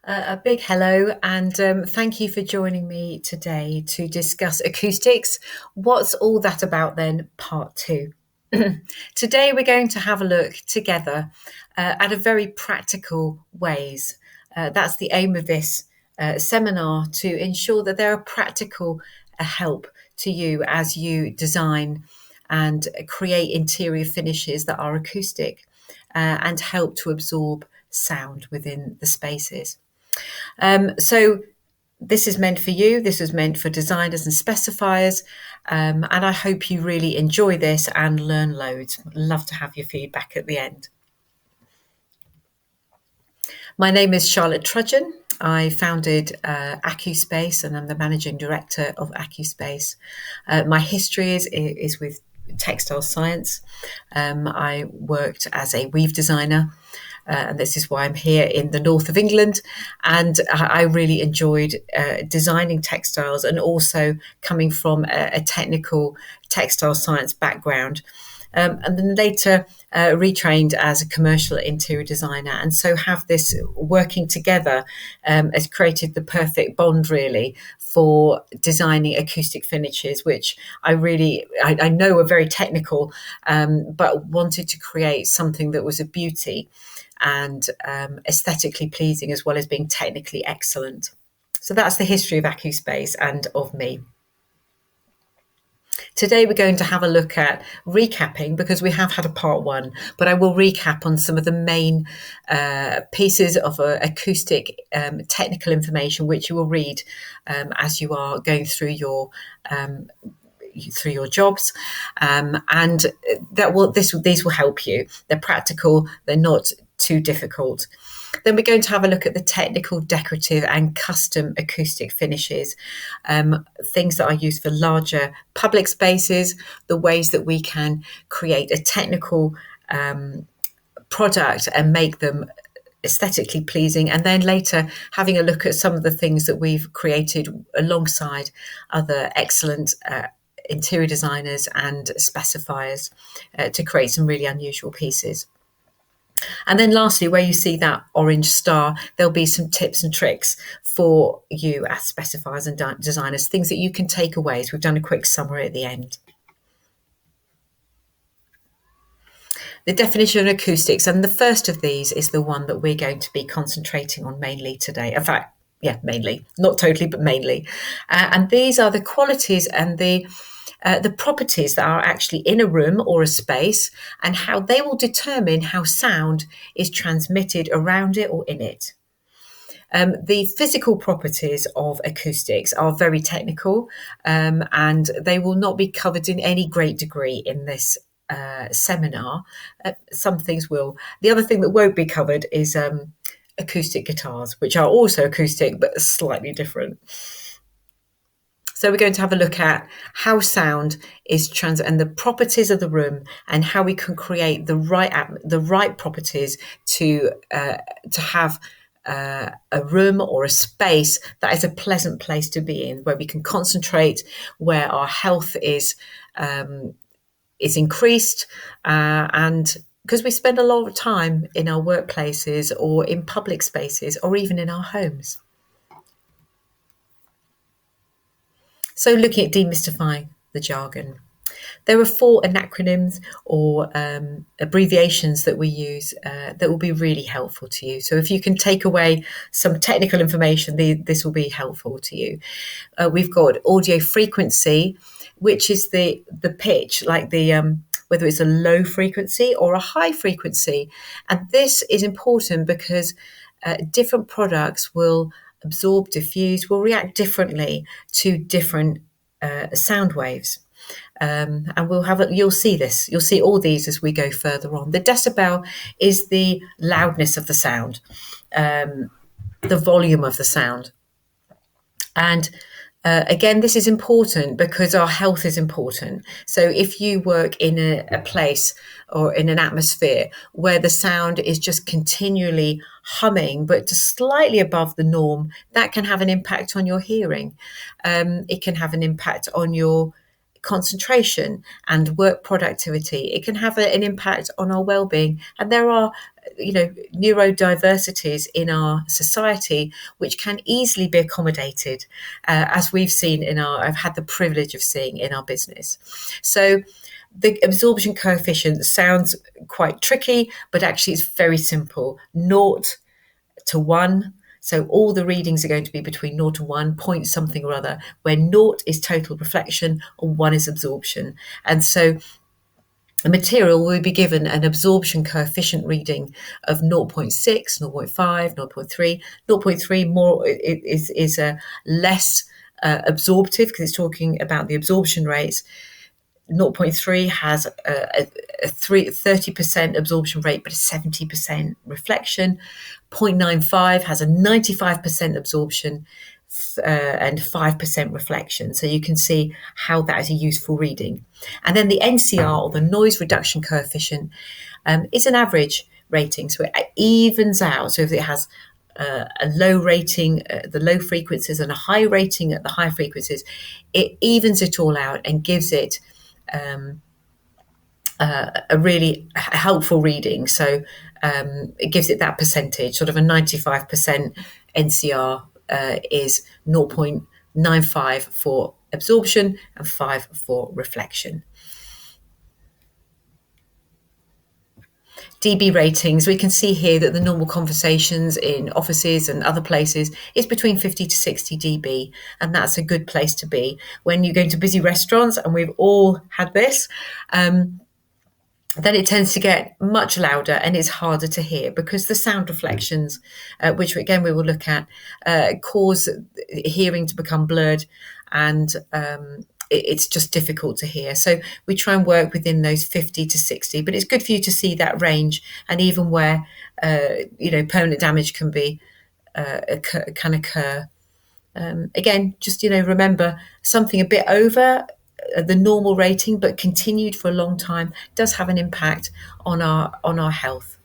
A big hello, and thank you for joining me today to discuss acoustics. What's all that about then? Part two. Today, we're going to have a look together at a very practical ways. That's the aim of this seminar, to ensure that there are practical help to you as you design and create interior finishes that are acoustic and help to absorb sound within the spaces. So this is meant for you. This is meant for designers and specifiers. And I hope you really enjoy this and learn loads. Love to have your feedback at the end. My name is Charlotte Trudgeon. I founded acou.space and I'm the managing director of acou.space. My history is with textile science. I worked as a weave designer. And this is why I'm here in the north of England. And I really enjoyed designing textiles and also coming from a technical textile science background. And then later retrained as a commercial interior designer. And so have this working together has created the perfect bond, really, for designing acoustic finishes, which I know are very technical, but wanted to create something that was a beauty and aesthetically pleasing, as well as being technically excellent. So that's the history of acou.space and of me. Today we're going to have a look at recapping, because we have had a part one, but I will recap on some of the main pieces of acoustic technical information which you will read as you are going through your jobs, and these will help you. They're practical, they're not too difficult. Then we're going to have a look at the technical, decorative and custom acoustic finishes, things that are used for larger public spaces, the ways that we can create a technical product and make them aesthetically pleasing, and then later having a look at some of the things that we've created alongside other excellent interior designers and specifiers to create some really unusual pieces. And then lastly, where you see that orange star, there'll be some tips and tricks for you as specifiers and designers, things that you can take away. So we've done a quick summary at the end. The definition of acoustics, and the first of these is the one that we're going to be concentrating on mainly today. In fact, mainly, not totally, but mainly. And these are the qualities and the properties that are actually in a room or a space, and how they will determine how sound is transmitted around it or in it. The physical properties of acoustics are very technical, and they will not be covered in any great degree in this seminar. Some things will. The other thing that won't be covered is acoustic guitars, which are also acoustic but slightly different. So we're going to have a look at how sound is and the properties of the room, and how we can create the right properties to have a room or a space that is a pleasant place to be in, where we can concentrate, where our health is increased, and because we spend a lot of time in our workplaces or in public spaces or even in our homes. So looking at demystifying the jargon, there are 4 acronyms or abbreviations that we use that will be really helpful to you. So if you can take away some technical information, this will be helpful to you. We've got audio frequency, which is the pitch, like whether it's a low frequency or a high frequency. And this is important because different products will absorb, diffuse, will react differently to different sound waves. And you'll see this. You'll see all these as we go further on. The decibel is the loudness of the sound, the volume of the sound. And again, this is important because our health is important. So if you work in a place or in an atmosphere where the sound is just continually humming, but just slightly above the norm, that can have an impact on your hearing. It can have an impact on your concentration and work productivity. It can have an impact on our well-being. And there are neurodiversities in our society, which can easily be accommodated, as we've seen I've had the privilege of seeing in our business. So the absorption coefficient sounds quite tricky, but actually it's very simple. 0 to 1. So all the readings are going to be between 0 to 1, point something or other, where 0 is total reflection or 1 is absorption. And so a material will be given an absorption coefficient reading of 0.6, 0.5, 0.3. 0.3 more is a less absorptive, because it's talking about the absorption rates. 0.3 has a 30% absorption rate, but a 70% reflection. 0.95 has a 95% absorption and 5% reflection. So you can see how that is a useful reading. And then the NCR, or the noise reduction coefficient, is an average rating. So it evens out. So if it has a low rating at the low frequencies and a high rating at the high frequencies, it evens it all out and gives it a really helpful reading. So it gives it that percentage, sort of a 95% NCR is 0.95 for absorption and 5 for reflection. dB ratings, we can see here that the normal conversations in offices and other places is between 50 to 60 dB, and that's a good place to be. When you go into busy restaurants, and we've all had this, then it tends to get much louder and it's harder to hear, because the sound reflections, which again we will look at, cause hearing to become blurred, and it's just difficult to hear. So we try and work within those 50 to 60, but it's good for you to see that range, and even where permanent damage can occur. Again, just remember, something a bit over the normal rating but continued for a long time does have an impact on our health.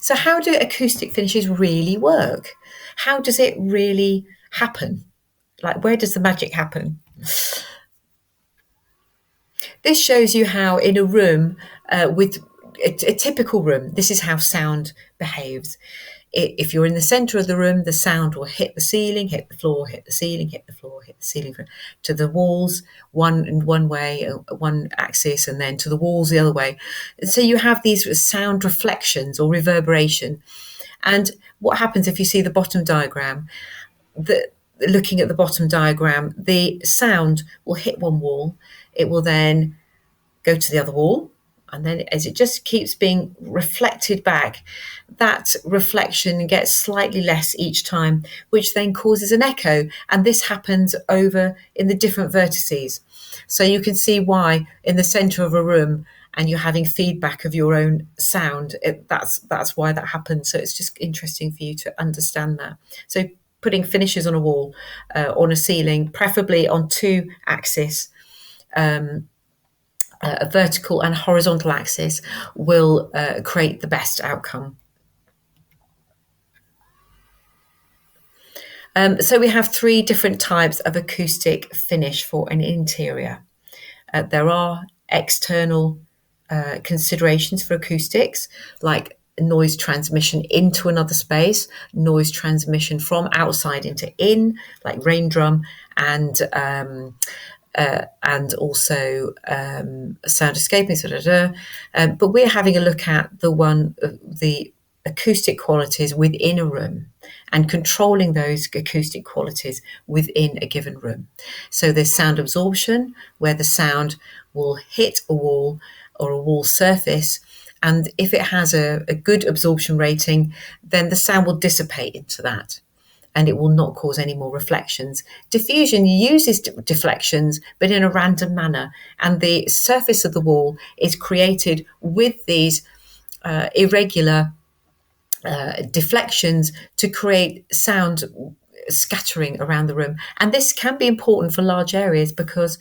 So how do acoustic finishes really work? How does it really happen? Like, where does the magic happen? This shows you how in a room with a typical room, this is how sound behaves. If you're in the center of the room, the sound will hit the ceiling, hit the floor, hit the ceiling, hit the floor, hit the ceiling, to the walls one way, one axis, and then to the walls the other way. So you have these sound reflections or reverberation. And what happens if you see the bottom diagram? Looking at the bottom diagram, the sound will hit one wall, it will then go to the other wall, and then as it just keeps being reflected back, that reflection gets slightly less each time, which then causes an echo. And this happens over in the different vertices. So you can see why in the center of a room and you're having feedback of your own sound, that's why that happens. So it's just interesting for you to understand that. So putting finishes on a wall, on a ceiling, preferably on 2 axes, a vertical and horizontal axis, will create the best outcome. So we have 3 different types of acoustic finish for an interior. There are external considerations for acoustics, like noise transmission into another space, noise transmission from outside into in, like rain drum, and also sound escaping. But we're having a look at the acoustic qualities within a room and controlling those acoustic qualities within a given room. So there's sound absorption, where the sound will hit a wall or a wall surface, and if it has a good absorption rating, then the sound will dissipate into that, and it will not cause any more reflections. Diffusion uses deflections, but in a random manner, and the surface of the wall is created with these irregular deflections to create sound scattering around the room. And this can be important for large areas because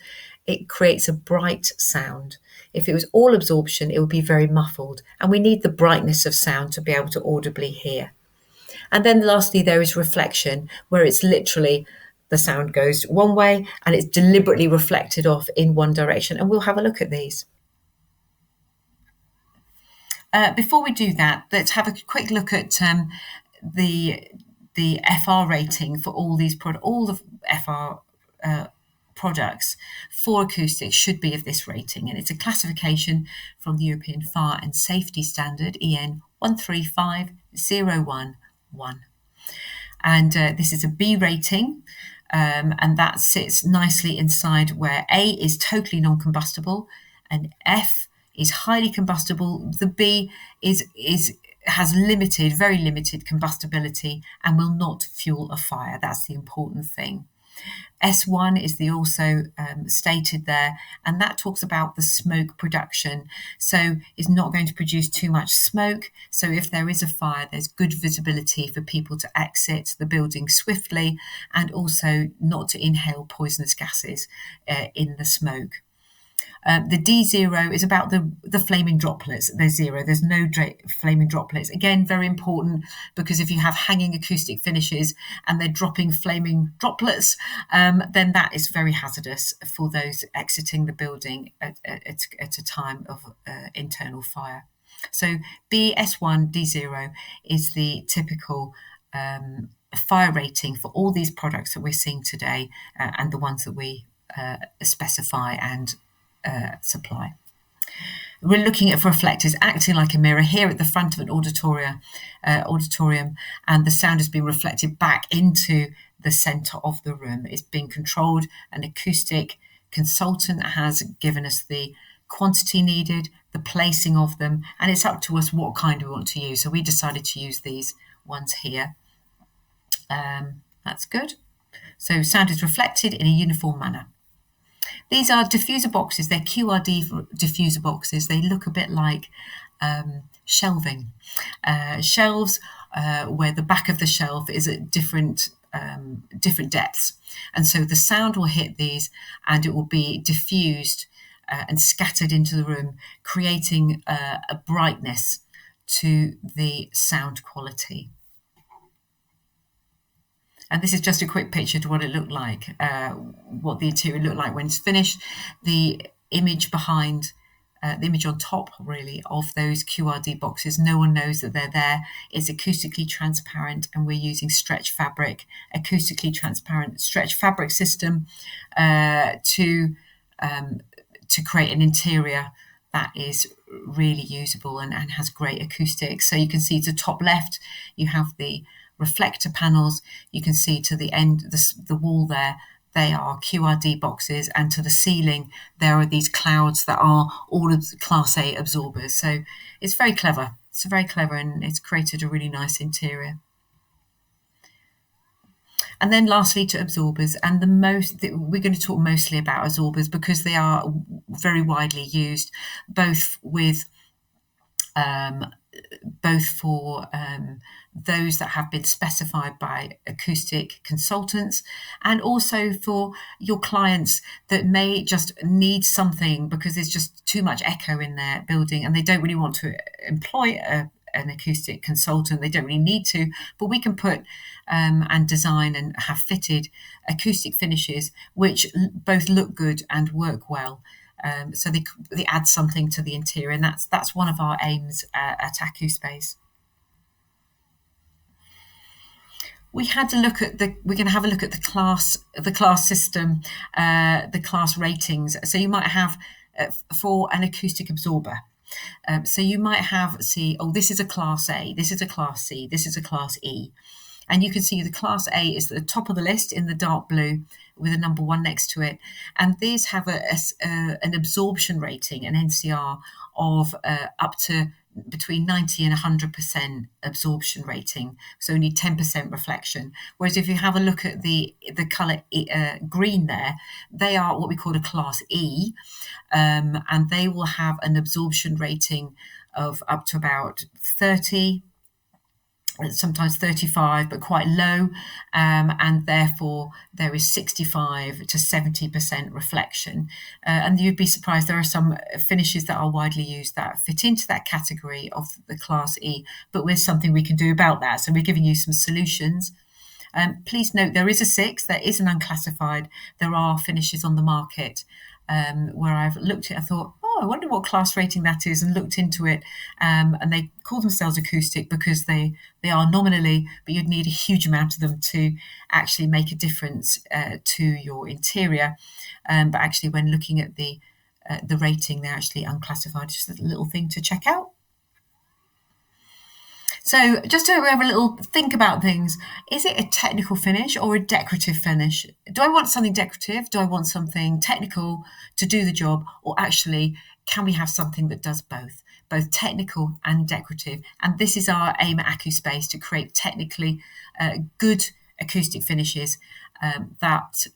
it creates a bright sound. If it was all absorption, it would be very muffled, and we need the brightness of sound to be able to audibly hear. And then lastly, there is reflection, where it's literally the sound goes one way and it's deliberately reflected off in one direction. And we'll have a look at these. Before we do that, let's have a quick look at the FR rating for all the FR products for acoustics should be of this rating, and it's a classification from the European Fire and Safety Standard EN 135011, and this is a B rating, and that sits nicely inside where A is totally non-combustible and F is highly combustible. The B has very limited combustibility and will not fuel a fire. That's the important thing. S1 is the also stated there, and that talks about the smoke production. So it's not going to produce too much smoke. So if there is a fire, there's good visibility for people to exit the building swiftly, and also not to inhale poisonous gases in the smoke. The D0 is about the flaming droplets. There's zero. There's no flaming droplets. Again, very important, because if you have hanging acoustic finishes and they're dropping flaming droplets, then that is very hazardous for those exiting the building at a time of internal fire. So BS1 D0 is the typical fire rating for all these products that we're seeing today, and the ones that we specify and supply. We're looking at reflectors acting like a mirror here at the front of an auditorium, and the sound is being reflected back into the centre of the room. It's being controlled. An acoustic consultant has given us the quantity needed, the placing of them, and it's up to us what kind we want to use. So we decided to use these ones here. That's good. So sound is reflected in a uniform manner. These are diffuser boxes. They're QRD diffuser boxes. They look a bit like shelving. Shelves where the back of the shelf is at different depths. And so the sound will hit these and it will be diffused and scattered into the room, creating a brightness to the sound quality. And this is just a quick picture to what it looked like, what the interior looked like when it's finished. The image behind, the image on top, really, of those QRD boxes, no one knows that they're there. It's acoustically transparent, and we're using stretch fabric, acoustically transparent stretch fabric system to create an interior that is really usable and has great acoustics. So you can see to the top left, you have the reflector panels. You can see to the end, the wall there, they are QRD boxes, and to the ceiling there are these clouds that are all of the Class A absorbers. So it's very clever. It's very clever, and it's created a really nice interior. And then lastly, to absorbers, and we're going to talk mostly about absorbers because they are very widely used, both for those that have been specified by acoustic consultants, and also for your clients that may just need something because there's just too much echo in their building and they don't really want to employ an acoustic consultant. They don't really need to, but we can put and design and have fitted acoustic finishes which both look good and work well. So they add something to the interior, and that's one of our aims at acou.space. We're going to have a look at the class system, the class ratings. So you might have for an acoustic absorber. So you might have, this is a Class A, this is a Class C, this is a Class E. And you can see the Class A is at the top of the list in the dark blue with a number 1 next to it. And these have an absorption rating, an NCR, of up to between 90 and 100% absorption rating, so only 10% reflection. Whereas if you have a look at the colour green there, they are what we call a Class E, and they will have an absorption rating of up to about 30, sometimes 35, but quite low, and therefore there is 65 to 70% reflection. And you'd be surprised, there are some finishes that are widely used that fit into that category of the Class E, but there's something we can do about that. So we're giving you some solutions. Please note there is a 6, there is an unclassified. There are finishes on the market where I've looked at it, I thought, I wonder what class rating that is, and looked into it. And they call themselves acoustic because they are nominally, but you'd need a huge amount of them to actually make a difference to your interior. But actually, when looking at the rating, they're actually unclassified. Just a little thing to check out. So just to have a little think about things, is it a technical finish or a decorative finish? Do I want something decorative? Do I want something technical to do the job? Or actually, can we have something that does both technical and decorative? And this is our aim at acou.space, to create technically good acoustic finishes that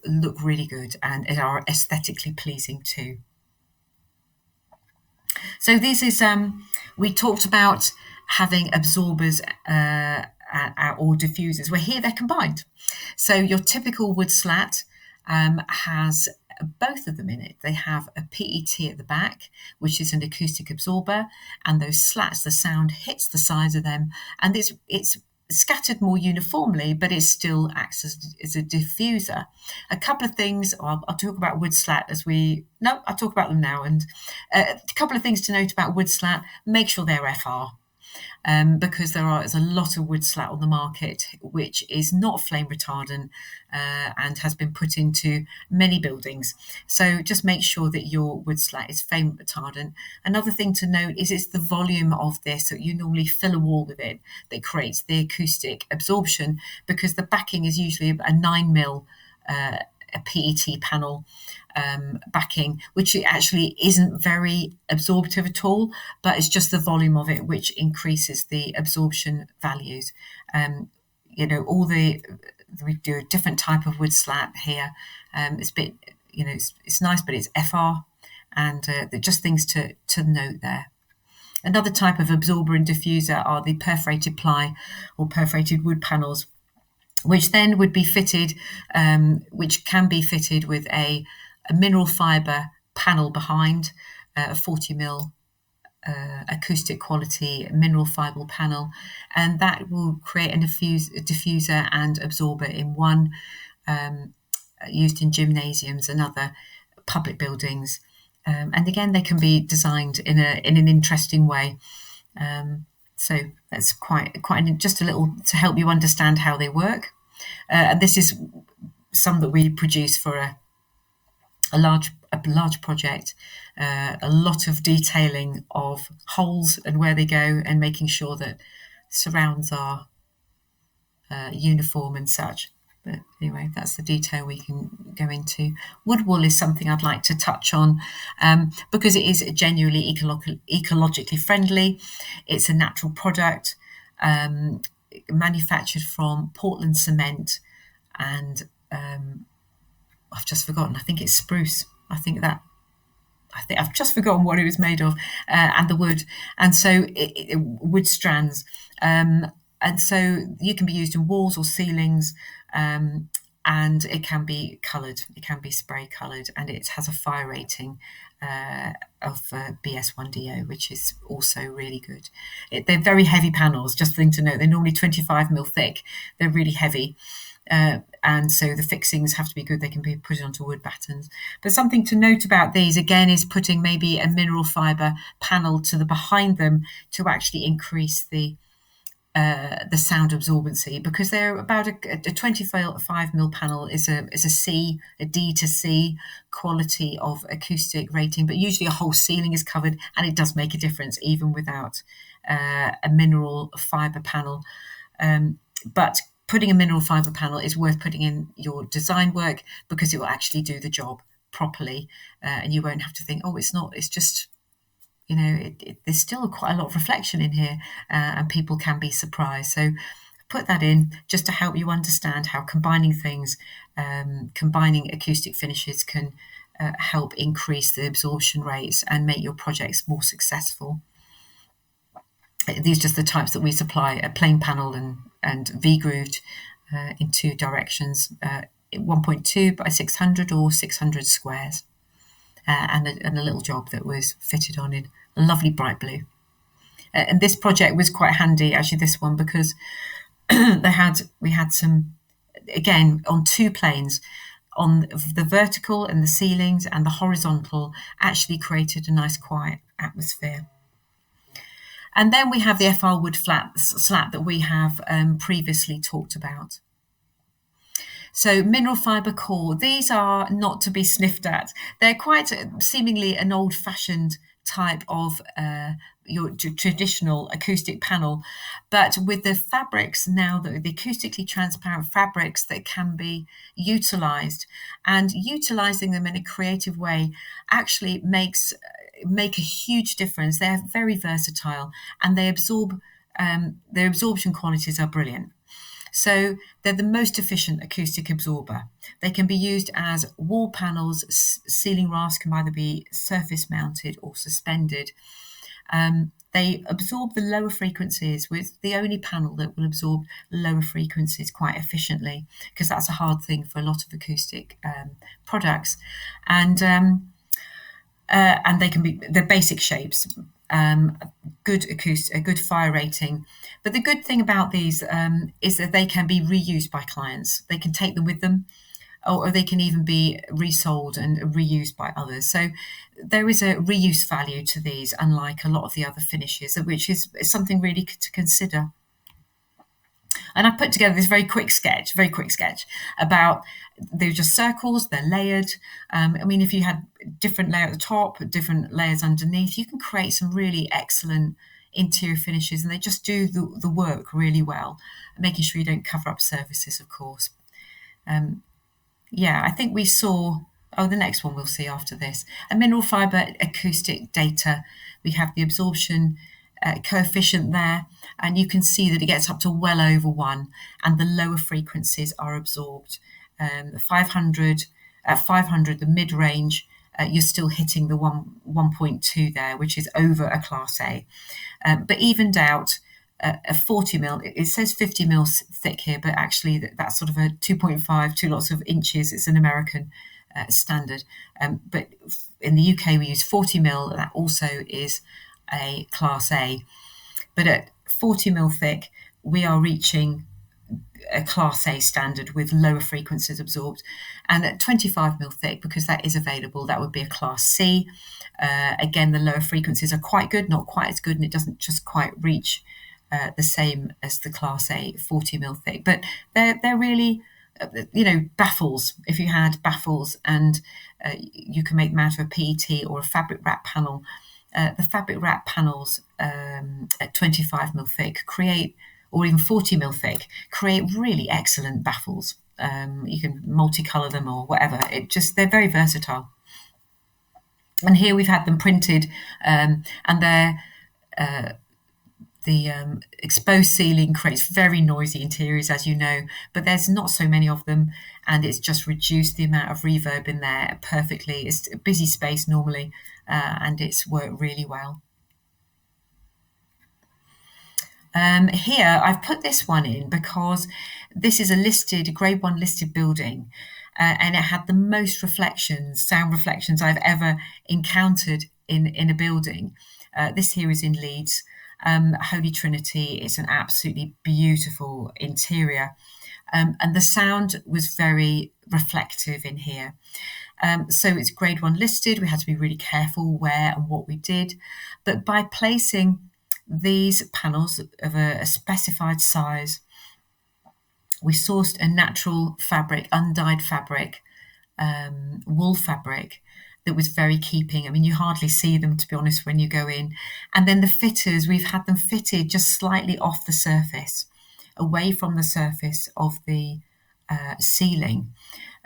look really good and are aesthetically pleasing too. So this is, we talked about having absorbers or diffusers, where here they're combined. So your typical wood slat has both of them in it. They have a PET at the back, which is an acoustic absorber, and those slats, the sound hits the sides of them, and it's scattered more uniformly, but it still acts as a diffuser. A couple of things, I'll talk about wood slat I'll talk about them now. And a couple of things to note about wood slat: make sure they're FR. Because there's a lot of wood slat on the market which is not flame retardant and has been put into many buildings. So just make sure that your wood slat is flame retardant. Another thing to note is it's the volume of this. So you normally fill a wall with it that creates the acoustic absorption, because the backing is usually a 9mm a PET panel backing, which actually isn't very absorptive at all, but it's just the volume of it which increases the absorption values. We do a different type of wood slat here. It's a bit, it's nice, but it's FR, and just things to note there. Another type of absorber and diffuser are the perforated ply or perforated wood panels, which then would be fitted, which can be fitted with a mineral fibre panel behind, a 40mm acoustic quality mineral fibre panel, and that will create a diffuser and absorber in one, used in gymnasiums and other public buildings. And again, they can be designed in an interesting way. So that's quite just a little to help you understand how they work. And this is some that we produce for a large project. A lot of detailing of holes and where they go, and making sure that surrounds are uniform and such. But anyway, that's the detail we can go into. Wood wool is something I'd like to touch on because it is genuinely ecologically friendly. It's a natural product manufactured from Portland cement, and I've just forgotten. I think it's spruce. I think I've just forgotten what it was made of, and the wood, and so wood strands. And so you can be used in walls or ceilings, and it can be coloured. It can be spray coloured, and it has a fire rating of BS1DO, which is also really good. They're very heavy panels. Just a thing to note, they're normally 25mm thick. They're really heavy. And so the fixings have to be good. They can be put onto wood battens. But something to note about these, again, is putting maybe a mineral fibre panel to the behind them to actually increase the sound absorbency, because they're about a 25mm panel is a D to C quality of acoustic rating, but usually a whole ceiling is covered, and it does make a difference even without a mineral fibre panel. But putting a mineral fibre panel is worth putting in your design work, because it will actually do the job properly, and you won't have to think, oh, it's just, there's still quite a lot of reflection in here, and people can be surprised. So put that in just to help you understand how combining things, combining acoustic finishes can help increase the absorption rates and make your projects more successful. These are just the types that we supply: a plain panel and V-grooved in two directions, 1.2 by 600 or 600 squares, and a little job that was fitted on in a lovely bright blue. And this project was quite handy, actually, this one, because we had some, again, on two planes. on the vertical and the ceilings, and the horizontal actually created a nice quiet atmosphere. And then we have the FR wood slat that we have previously talked about. So mineral fibre core, these are not to be sniffed at. They're quite seemingly an old-fashioned type of your traditional acoustic panel, but with the fabrics now, the acoustically transparent fabrics that can be utilised, and utilising them in a creative way actually make a huge difference. They're very versatile, and they absorb, their absorption qualities are brilliant. So they're the most efficient acoustic absorber. They can be used as wall panels. Ceiling rafts can either be surface mounted or suspended. They absorb the lower frequencies, with the only panel that will absorb lower frequencies quite efficiently, because that's a hard thing for a lot of acoustic products. And they can be the basic shapes. A good fire rating. But the good thing about these is that they can be reused by clients. They can take them with them, or they can even be resold and reused by others. So there is a reuse value to these, unlike a lot of the other finishes, which is something really to consider. And I put together this very quick sketch about, they're just circles, they're layered. I mean, if you had different layer at the top, different layers underneath, you can create some really excellent interior finishes, and they just do the work really well, making sure you don't cover up surfaces, of course. Yeah, I think we saw, the next one we'll see after this, a mineral fibre acoustic data. We have the absorption coefficient there, and you can see that it gets up to well over 1, and the lower frequencies are absorbed. 500, at 500, the mid-range, you're still hitting the 1.2 there, which is over a Class A. But evened out, a 40 mil, it says 50 mils thick here, but actually that's sort of a 2.5, 2 lots of inches. It's an American standard. But in the UK, we use 40 mil. That also is a Class A. But at 40 mil thick, we are reaching a Class A standard with lower frequencies absorbed. And at 25 mil thick, because that is available, that would be a Class C. Again, the lower frequencies are quite good, not quite as good, and it doesn't just quite reach the same as the Class A 40 mil thick. But they're really, baffles. If you had baffles and you can make them out of a PET or a fabric wrap panel, the fabric wrap panels at 25 mil thick create, or even 40 mil thick, create really excellent baffles. You can multicolour them or whatever. They're very versatile. And here we've had them printed, and they're the exposed ceiling creates very noisy interiors, as you know, but there's not so many of them, and it's just reduced the amount of reverb in there perfectly. It's a busy space normally, and it's worked really well. Here, I've put this one in because this is a grade 1 listed building, and it had the most sound reflections I've ever encountered in a building. This here is in Leeds. Holy Trinity. It's an absolutely beautiful interior, and the sound was very reflective in here. So it's grade 1 listed. We had to be really careful where and what we did, but by placing these panels of a specified size, we sourced a natural fabric, undyed fabric, wool fabric, that was very keeping. I mean, you hardly see them, to be honest, when you go in. And then the fitters, we've had them fitted just slightly off the surface, away from the surface of the ceiling.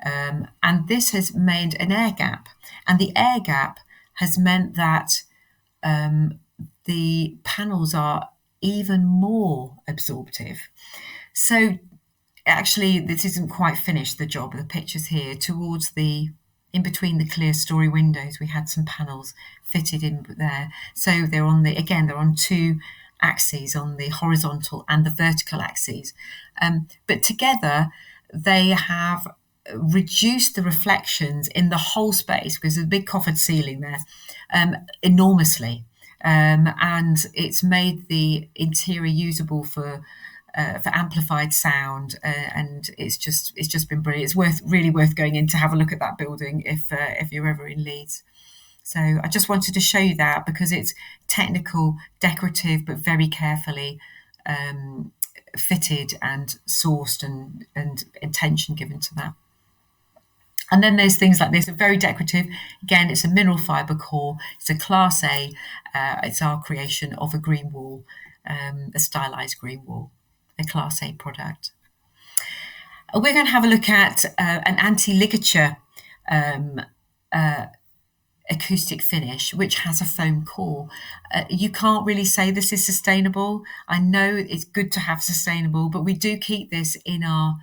And this has made an air gap. And the air gap has meant that the panels are even more absorptive. So actually, this isn't quite finished, the job. The pictures here towards in between the clear story windows, we had some panels fitted in there. So they're on 2 axes, on the horizontal and the vertical axes. But together, they have reduced the reflections in the whole space, because there's a big coffered ceiling there, enormously. And it's made the interior usable for for amplified sound, and it's just been brilliant. It's really worth going in to have a look at that building if you're ever in Leeds. So I just wanted to show you that because it's technical, decorative, but very carefully fitted and sourced and attention given to that. And then there's things like this, are very decorative. Again, it's a mineral fibre core. It's a Class A. It's our creation of a green wall, a stylised green wall, a Class A product. We're going to have a look at an anti-ligature acoustic finish, which has a foam core. You can't really say this is sustainable. I know it's good to have sustainable, but we do keep this in our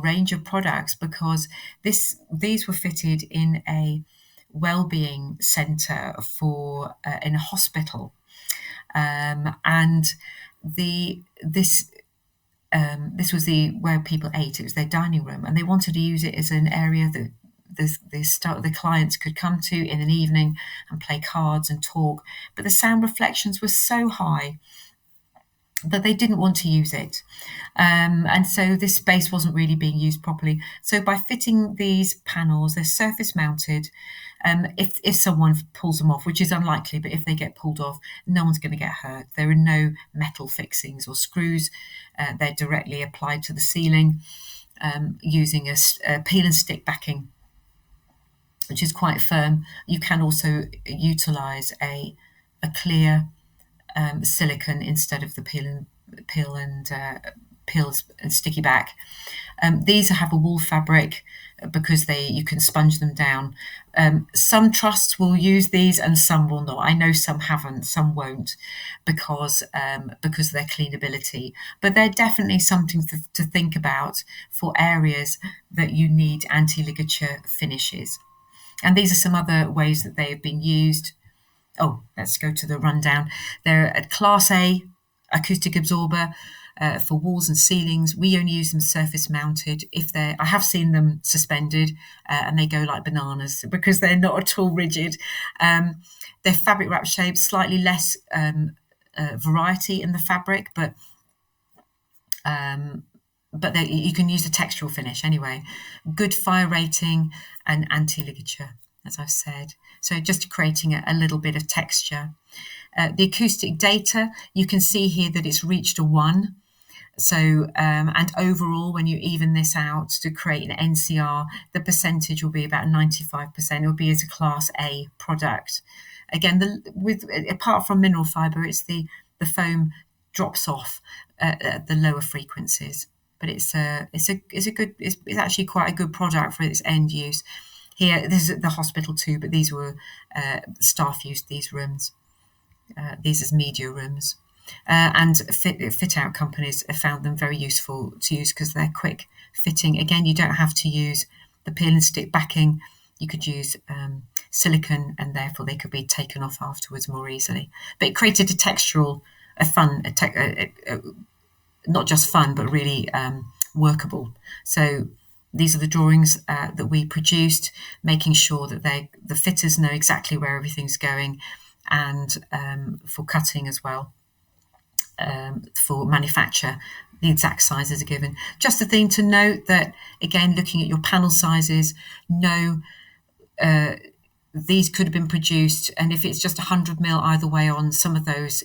range of products because these were fitted in a wellbeing centre for in a hospital, and this was where people ate. It was their dining room, and they wanted to use it as an area that the clients could come to in an evening and play cards and talk. But the sound reflections were so high that they didn't want to use it. And so this space wasn't really being used properly. So by fitting these panels, they're surface mounted. If someone pulls them off, which is unlikely, but if they get pulled off, no one's going to get hurt. There are no metal fixings or screws. They're directly applied to the ceiling using a peel and stick backing, which is quite firm. You can also utilise a clear silicone instead of the peel and sticky back. These have a wool fabric because you can sponge them down. Some trusts will use these and some will not. I know some haven't, some won't, because of their cleanability. But they're definitely something to think about for areas that you need anti-ligature finishes. And these are some other ways that they have been used. Oh, let's go to the rundown. They're a Class A acoustic absorber for walls and ceilings. We only use them surface mounted. I have seen them suspended and they go like bananas because they're not at all rigid. They're fabric wrap shaped, slightly less variety in the fabric, but you can use a textural finish anyway. Good fire rating and anti-ligature, as I've said. So just creating a little bit of texture. The acoustic data, you can see here that it's reached a 1. So, and overall, when you even this out to create an NCR, the percentage will be about 95%. It will be as a Class A product. Again, apart from mineral fibre, it's the foam drops off at the lower frequencies. But it's actually quite a good product for its end use. Here, this is at the hospital too, but these were staff used these rooms, these as media rooms, and fit out companies have found them very useful to use because they're quick fitting. Again, you don't have to use the peel and stick backing. You could use silicone, and therefore they could be taken off afterwards more easily. But it created not just fun, but really workable. So these are the drawings that we produced, making sure that the fitters know exactly where everything's going, and for cutting as well, for manufacture, the exact sizes are given. Just a thing to note that, again, looking at your panel sizes, these could have been produced, and if it's just 100 mil either way on some of those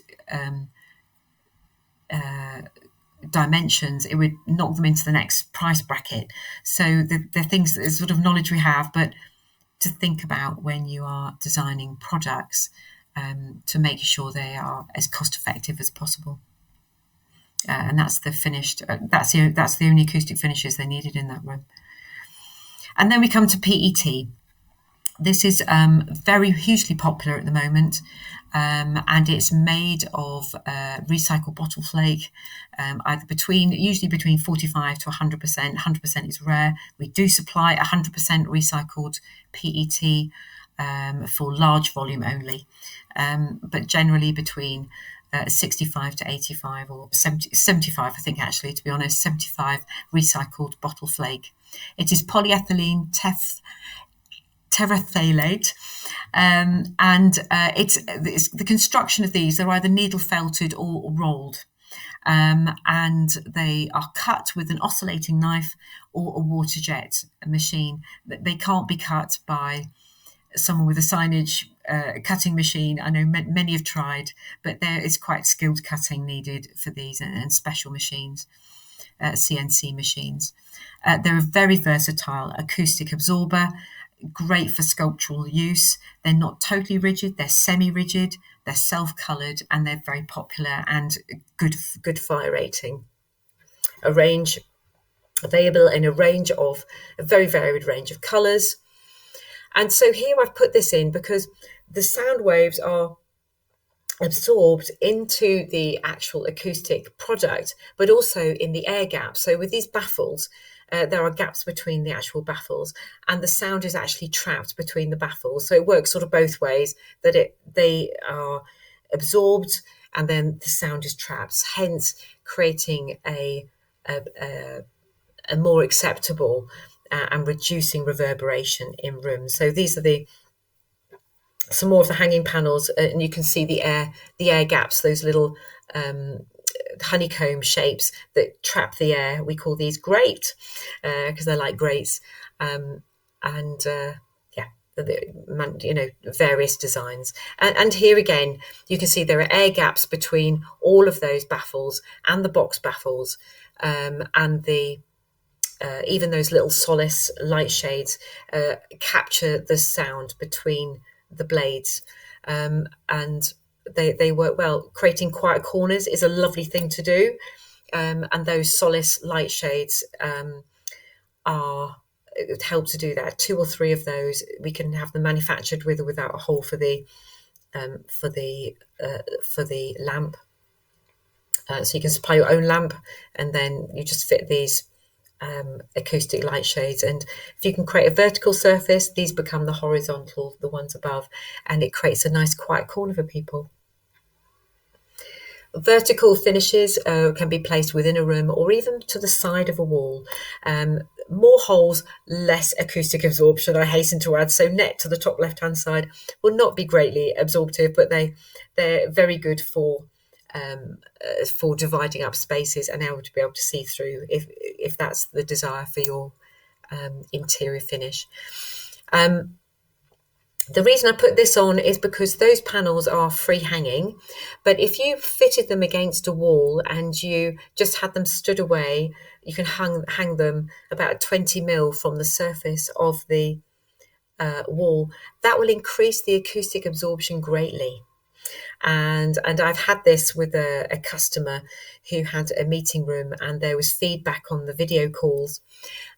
dimensions, it would knock them into the next price bracket. So they're things, that sort of knowledge we have, but to think about when you are designing products, to make sure they are as cost effective as possible. And that's the finished. That's the only acoustic finishes they needed in that room. And then we come to PET. This is very hugely popular at the moment, and it's made of recycled bottle flake, usually between 45 to 100%. 100% is rare. We do supply 100% recycled PET for large volume only, but generally between 65 to 85 or 75, I think actually, to be honest, 75 recycled bottle flake. It is polyethylene terephthalate, and it's the construction of these. They're either needle felted or rolled, and they are cut with an oscillating knife or a water jet machine. They can't be cut by someone with a signage cutting machine. I know many have tried, but there is quite skilled cutting needed for these, and special machines, CNC machines. They're a very versatile acoustic absorber, great for sculptural use. They're not totally rigid, they're semi-rigid, they're self-coloured, and they're very popular and good fire rating. Available in a very varied range of colours. And so here I've put this in because the sound waves are absorbed into the actual acoustic product, but also in the air gap. So with these baffles, there are gaps between the actual baffles, and the sound is actually trapped between the baffles. So it works sort of both ways, that they are absorbed and then the sound is trapped, hence creating a more acceptable and reducing reverberation in rooms. So these are some more of the hanging panels, and you can see the air gaps, those little honeycomb shapes that trap the air. We call these grate because they're like grates, various designs. And here again, you can see there are air gaps between all of those baffles and the box baffles, and even those little solace light shades capture the sound between the blades, and they work well. Creating quiet corners is a lovely thing to do, and those solace light shades help to do that. 2 or 3 of those, we can have them manufactured with or without a hole for the lamp. So you can supply your own lamp, and then you just fit these acoustic light shades. And if you can create a vertical surface, these become the horizontal, the ones above, and it creates a nice quiet corner for people. Vertical finishes can be placed within a room or even to the side of a wall. More holes, less acoustic absorption, I hasten to add. So net to the top left-hand side will not be greatly absorptive, but they're very good for dividing up spaces and able to be able to see through if that's the desire for your interior finish. The reason I put this on is because those panels are free hanging, but if you fitted them against a wall and you just had them stood away, you can hang them about 20 mil from the surface of the wall. That will increase the acoustic absorption greatly. And I've had this with a customer who had a meeting room, and there was feedback on the video calls,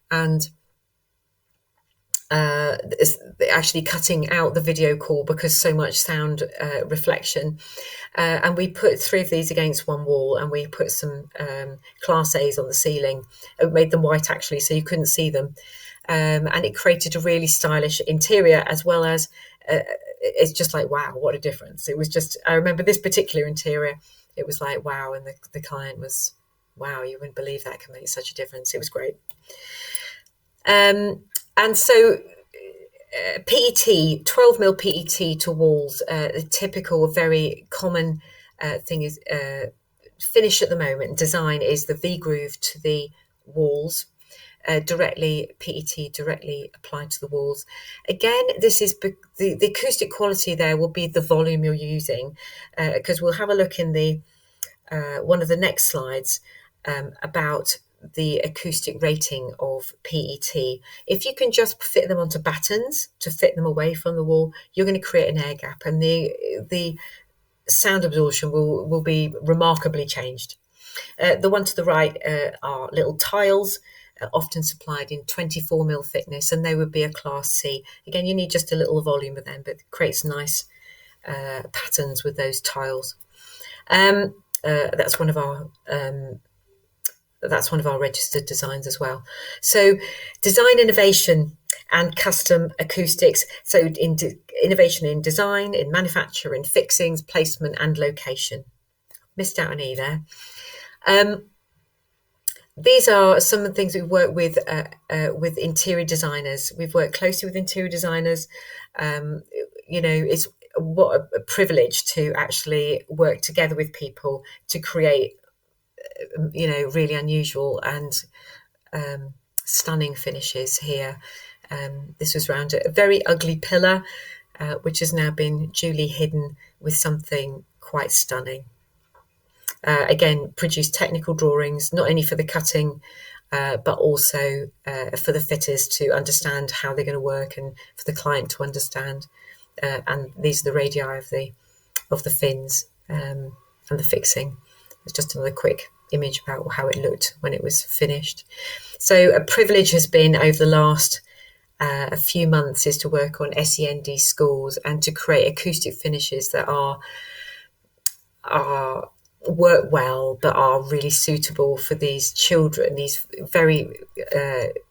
and actually cutting out the video call because so much sound reflection. And we put 3 of these against one wall, and we put some Class A's on the ceiling. It made them white actually, so you couldn't see them. And it created a really stylish interior, as well as it's just like, wow, what a difference. It was just, I remember this particular interior, it was like, wow. And the client was, wow, you wouldn't believe that can make such a difference. It was great. And so PET, 12 mil PET to walls, the typical, very common thing is finish at the moment. Design is the V-groove to the walls, PET directly applied to the walls. Again, this is the acoustic quality there will be the volume you're using, because we'll have a look in the one of the next slides about the acoustic rating of PET. If you can just fit them onto battens to fit them away from the wall, you're going to create an air gap, and the sound absorption will be remarkably changed. The one to the right are little tiles, often supplied in 24 mil thickness, and they would be a Class C. Again, you need just a little volume of them, but it creates nice patterns with those tiles. That's one of our registered designs as well. So design innovation and custom acoustics. So innovation in design, in manufacture, in fixings, placement and location. Missed out an E there. These are some of the things we've worked with interior designers. We've worked closely with interior designers. It's what a privilege to actually work together with people to create really unusual and stunning finishes here. This was around a very ugly pillar, which has now been duly hidden with something quite stunning. Again, produce technical drawings, not only for the cutting, but also for the fitters to understand how they're going to work, and for the client to understand. And these are the radii of the fins and the fixing. It's just another quick image about how it looked when it was finished. So a privilege has been over the last a few months is to work on SEND schools and to create acoustic finishes that are work well, but are really suitable for these children, these very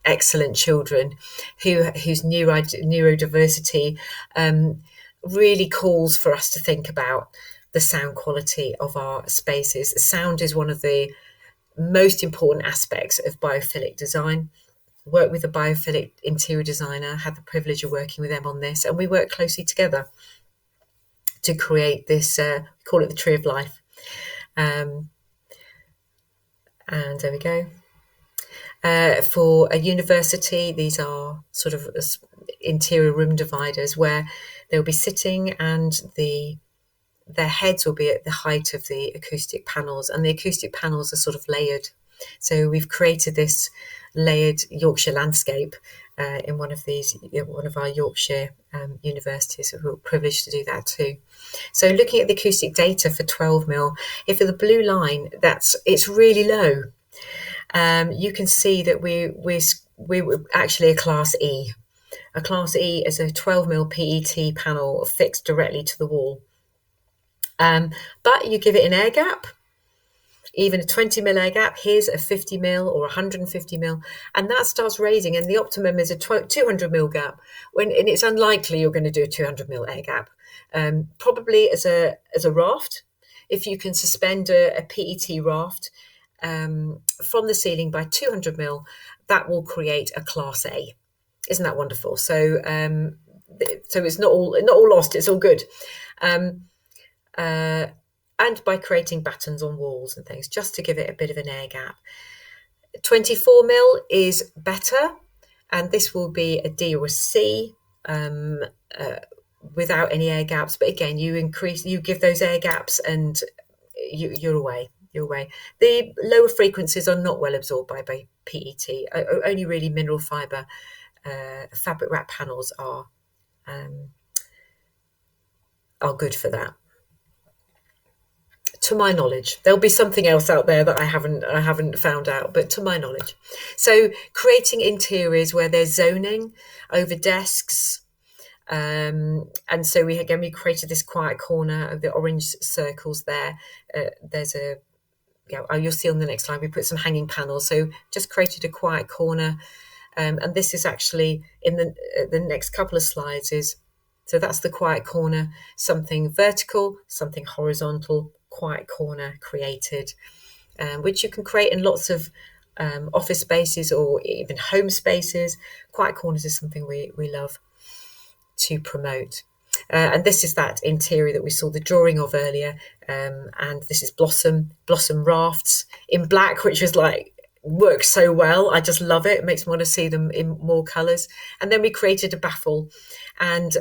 excellent children whose neurodiversity really calls for us to think about the sound quality of our spaces. Sound is one of the most important aspects of biophilic design. Worked with a biophilic interior designer, had the privilege of working with them on this, and we work closely together to create this, call it the Tree of Life. And there we go. For a university, these are sort of interior room dividers where they'll be sitting and their heads will be at the height of the acoustic panels, and the acoustic panels are sort of layered. So we've created this layered Yorkshire landscape in one of our Yorkshire universities. We're privileged to do that too. So looking at the acoustic data for 12mm, if for the blue line, it's really low. You can see that we were actually a Class E. A Class E is a 12mm PET panel fixed directly to the wall. But you give it an air gap, even a 20mm air gap. Here's a 50mm or 150mm, and that starts raising, and the optimum is a 200mm gap, and it's unlikely you're going to do a 200mm air gap. Probably as a raft, if you can suspend a PET raft from the ceiling by 200mm, that will create a Class A. Isn't that wonderful? So it's not all lost, it's all good. And by creating battens on walls and things, just to give it a bit of an air gap. 24mm is better, and this will be a D or a C without any air gaps. But again, you give those air gaps, and you're away. The lower frequencies are not well absorbed by PET. Only really mineral fibre fabric wrap panels are good for that. To my knowledge, there'll be something else out there that I haven't found out, but to my knowledge. So creating interiors where there's zoning over desks. And so we created this quiet corner of the orange circles there. There's you'll see on the next slide, we put some hanging panels. So just created a quiet corner. And this is actually in the next couple of slides so that's the quiet corner, something vertical, something horizontal, quiet corner created, which you can create in lots of office spaces or even home spaces. Quiet corners is something we love to promote. And this is that interior that we saw the drawing of earlier. And this is blossom rafts in black, which is works so well. I just love it. It makes me want to see them in more colours. And then we created a baffle. And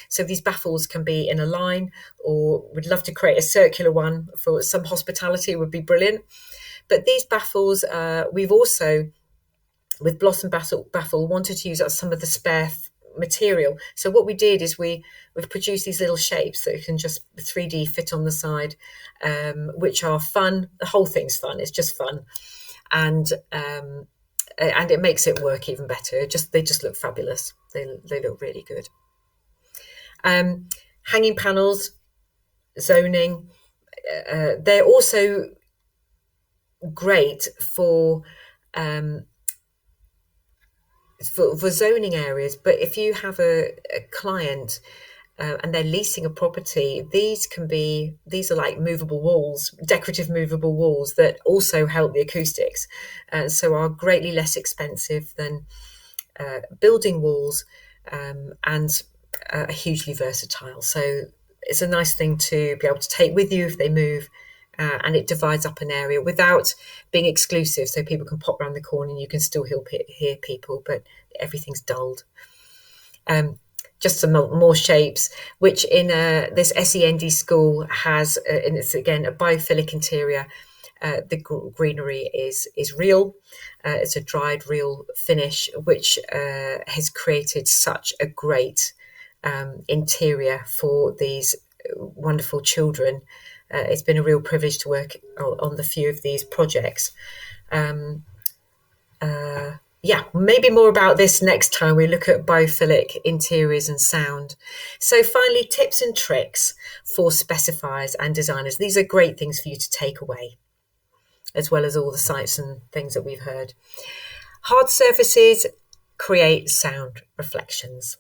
so these baffles can be in a line, or we'd love to create a circular one for some hospitality, would be brilliant. But these baffles, we've also, with Blossom Baffle, wanted to use some of the spare material. So what we did is we've produced these little shapes that can just 3D fit on the side, which are fun. The whole thing's fun. It's just fun. And it makes it work even better. They just look fabulous. They look really good. Hanging panels, zoning. They're also great for zoning areas. But if you have a client and they're leasing a property, these are like movable walls, decorative movable walls that also help the acoustics, so are greatly less expensive than building walls, and are hugely versatile. So it's a nice thing to be able to take with you if they move, and it divides up an area without being exclusive, so people can pop around the corner and you can still hear people, but everything's dulled. Just some more shapes, which in this SEND school has, and it's again a biophilic interior. The greenery is real. It's a dried real finish, which has created such a great interior for these wonderful children. It's been a real privilege to work on the few of these projects. Yeah, maybe more about this next time we look at biophilic interiors and sound. So finally, tips and tricks for specifiers and designers. These are great things for you to take away, as well as all the sights and things that we've heard. Hard surfaces create sound reflections.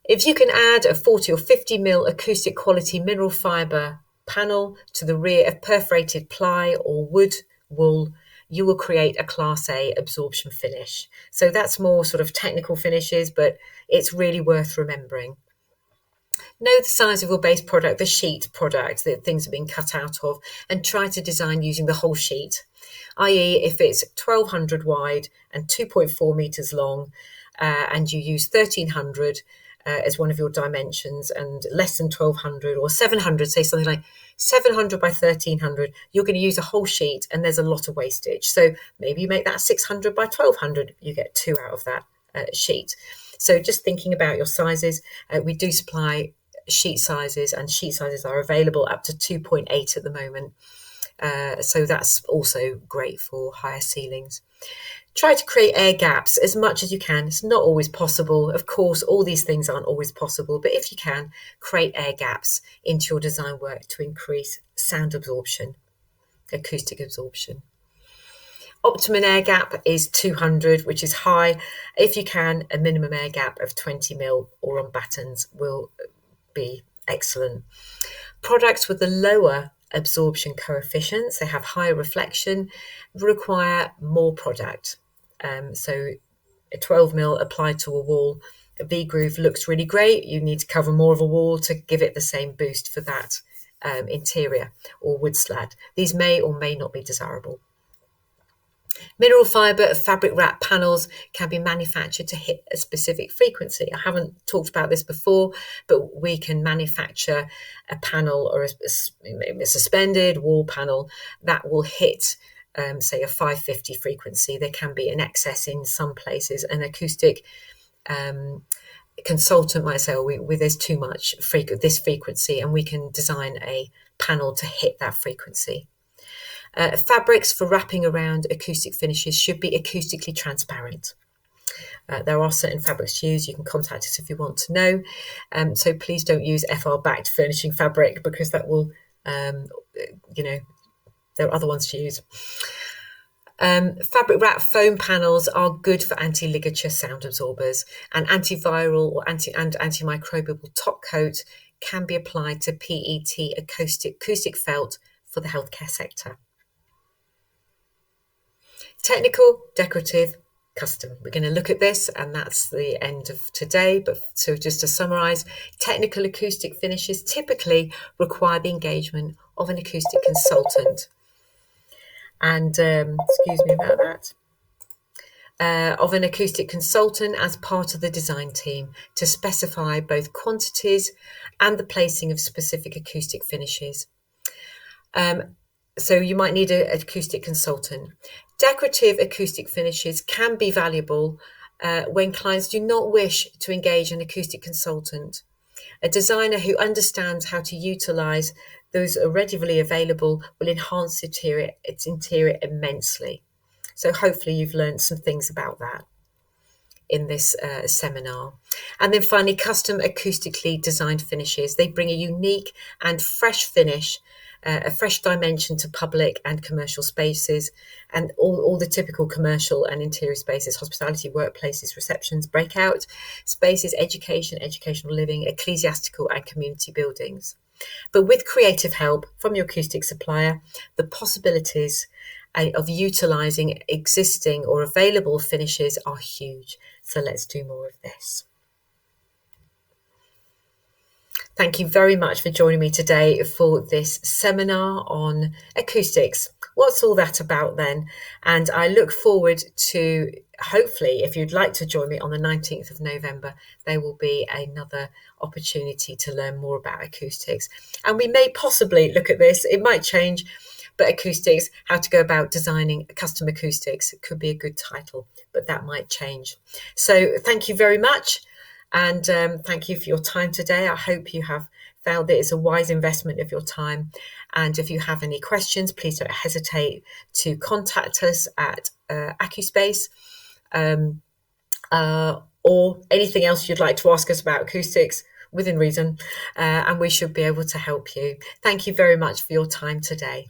If you can add a 40 or 50 mil acoustic quality mineral fibre panel to the rear of perforated ply or wood wool, you will create a Class A absorption finish. So that's more sort of technical finishes, but it's really worth remembering. Know the size of your base product, the sheet product that things are being cut out of, and try to design using the whole sheet, i.e. if it's 1200 wide and 2.4 metres long, and you use 1300 as one of your dimensions and less than 1200 or 700, say something like 700 by 1300, you're going to use a whole sheet and there's a lot of wastage. So maybe you make that 600 by 1200, you get 2 out of that sheet. So just thinking about your sizes, we do supply sheet sizes, and sheet sizes are available up to 2.8 at the moment. So that's also great for higher ceilings. Try to create air gaps as much as you can. It's not always possible. Of course, all these things aren't always possible, but if you can, create air gaps into your design work to increase sound absorption, acoustic absorption. Optimum air gap is 200, which is high. If you can, a minimum air gap of 20 mil or on battens will be excellent. Products with the lower absorption coefficients, they have higher reflection, require more product. So a 12 mil applied to a wall, a V-groove looks really great. You need to cover more of a wall to give it the same boost for that interior or wood slab. These may or may not be desirable. Mineral fibre fabric wrap panels can be manufactured to hit a specific frequency. I haven't talked about this before, but we can manufacture a panel or a suspended wall panel that will hit, say, a 550 frequency. There can be an excess in some places. An acoustic consultant might say, oh, there's too much this frequency, and we can design a panel to hit that frequency. Fabrics for wrapping around acoustic finishes should be acoustically transparent. There are certain fabrics to use. You can contact us if you want to know. So please don't use FR-backed furnishing fabric, because that will, there are other ones to use. Fabric wrap foam panels are good for anti-ligature sound absorbers, and antiviral or antimicrobial top coat can be applied to PET acoustic felt for the healthcare sector. Technical, decorative, custom. We're going to look at this, and that's the end of today. But so just to summarise, technical acoustic finishes typically require the engagement of an acoustic consultant. And excuse me about that. Of an acoustic consultant as part of the design team to specify both quantities and the placing of specific acoustic finishes. So you might need an acoustic consultant. Decorative acoustic finishes can be valuable when clients do not wish to engage an acoustic consultant. A designer who understands how to utilise those readily available will enhance its interior immensely. So hopefully you've learned some things about that in this seminar. And then finally, custom acoustically designed finishes. They bring a unique and fresh finish, a fresh dimension to public and commercial spaces, and all the typical commercial and interior spaces: hospitality, workplaces, receptions, breakout spaces, educational living, ecclesiastical and community buildings. But with creative help from your acoustic supplier, the possibilities of utilising existing or available finishes are huge. So let's do more of this. Thank you very much for joining me today for this seminar on acoustics. What's all that about then? And I look forward to, hopefully, if you'd like to join me on the 19th of November, there will be another opportunity to learn more about acoustics. And we may possibly look at this, it might change, but acoustics, how to go about designing custom acoustics. It could be a good title, but that might change. So thank you very much. And thank you for your time today. I hope you have found that it's a wise investment of your time. And if you have any questions, please don't hesitate to contact us at acou.space or anything else you'd like to ask us about acoustics within reason, and we should be able to help you. Thank you very much for your time today.